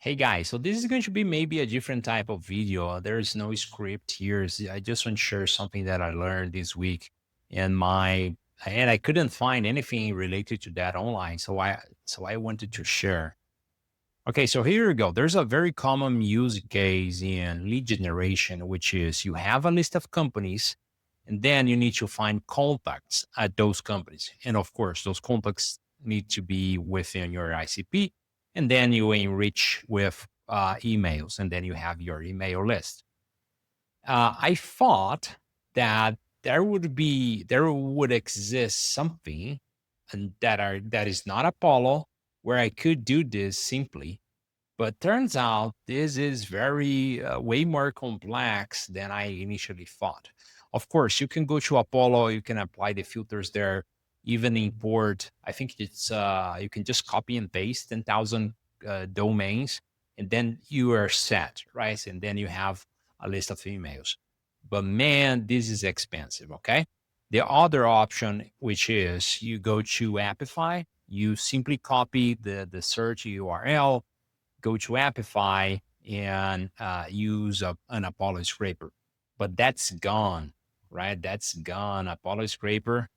Hey guys, so this is going to be maybe a different type of video. There is no script here. I just want to share something that I learned this week and I couldn't find anything related to that online. So I wanted to share. Okay, so here you go. There's a very common use case in lead generation, which is you have a list of companies and then you need to find contacts at those companies. And of course, those contacts need to be within your ICP. And then you enrich with emails, and then you have your email list. I thought that there would exist something and that is not Apollo where I could do this simply, but turns out this is very way more complex than I initially thought. Of course, you can go to Apollo, you can apply the filters there, even import. I think it's you can just copy and paste 10,000 domains, and then you are set, right? And then you have a list of emails. But man, this is expensive. Okay. The other option, which is you go to Appify, you simply copy the search URL, go to Amplify and use an Apollo scraper. But that's gone, right? That's gone. Apollo scraper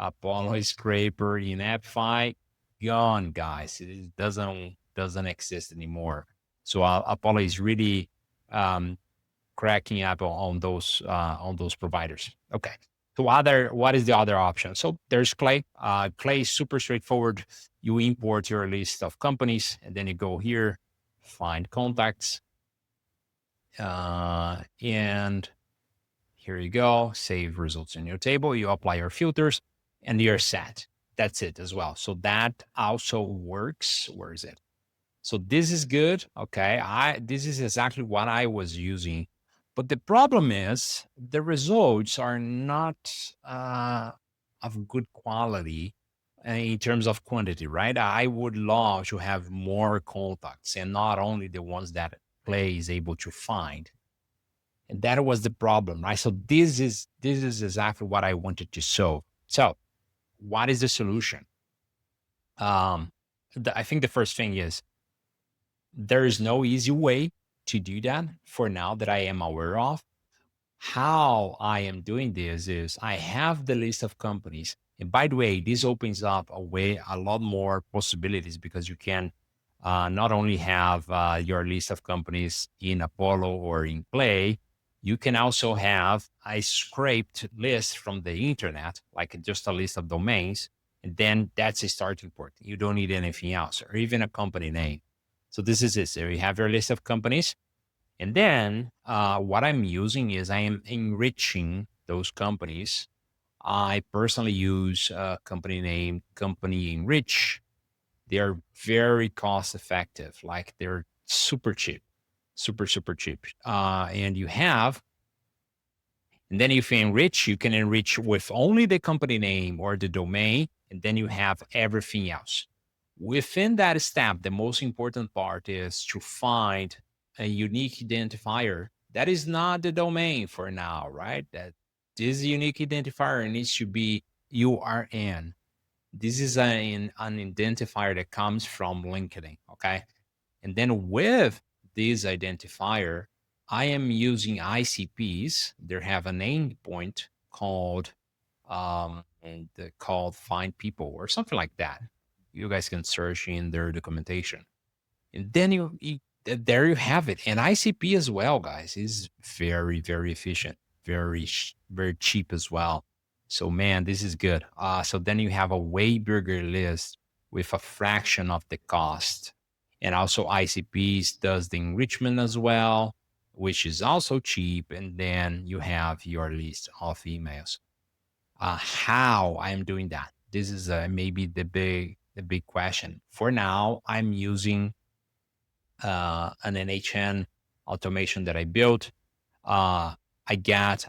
in Amplify, gone, guys. It doesn't exist anymore. So Apollo is really cracking up on those providers. Okay. So what is the other option? So there's Clay. Clay is super straightforward. You import your list of companies, and then you go here, find contacts, and here you go. Save results in your table. You apply your filters, and you're set. That's it as well. So that also works. Where is it? So this is good. Okay. This is exactly what I was using. But the problem is the results are not of good quality in terms of quantity, right? I would love to have more contacts and not only the ones that Play is able to find. And that was the problem, right? So this is exactly what I wanted to solve. So what is the solution? Um, I think the first thing is there is no easy way to do that for now that I am aware of. How I am doing this is I have the list of companies. And by the way, this opens up a lot more possibilities because you can not only have your list of companies in Apollo or in Play, you can also have a scraped list from the internet, like just a list of domains. And then that's a starting point. You don't need anything else or even a company name. So this is it. So you have your list of companies. And then what I'm using is I am enriching those companies. I personally use a company named Company Enrich. They are very cost effective, like they're super cheap, super cheap. And then if you enrich, you can enrich with only the company name or the domain, and then you have everything else. Within that step, the most important part is to find a unique identifier that is not the domain for now, right? That this unique identifier needs to be URN. This is an identifier that comes from LinkedIn, okay? And then with this identifier, I am using ICPs. They have an endpoint called Find People or something like that. You guys can search in their documentation, and then there you have it. And ICP as well, guys, is very efficient, very cheap as well. So man, this is good. So then you have a way bigger list with a fraction of the cost, and also ICPs does the enrichment as well, which is also cheap. And then you have your list of emails. How I'm doing that? This is maybe the big question. For now, I'm using an NHN automation that I built. Uh, I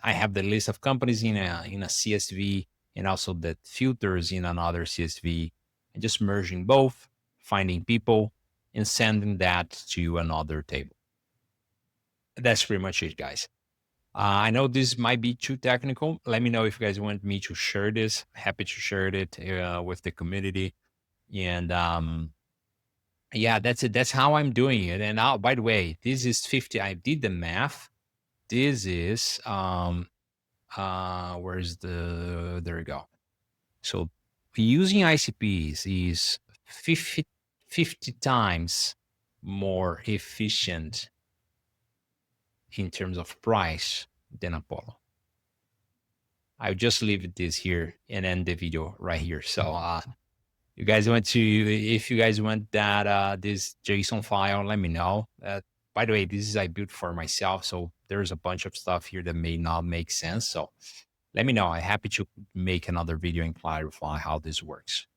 have the list of companies in a CSV and also the filters in another CSV, and just merging both, finding people, and sending that to another table. That's pretty much it, guys. I know this might be too technical. Let me know if you guys want me to share this. Happy to share it with the community. And Yeah, that's it. That's how I'm doing it. And now, by the way, this is 50. I did the math. This is where's there we go. So using ICPs is 50 times more efficient in terms of price than Apollo. I'll just leave this here and end the video right here. So you guys want to, if you guys want that this JSON file, let me know. By the way, this is I built for myself, so there's a bunch of stuff here that may not make sense. So let me know. I'm happy to make another video and clarify how this works.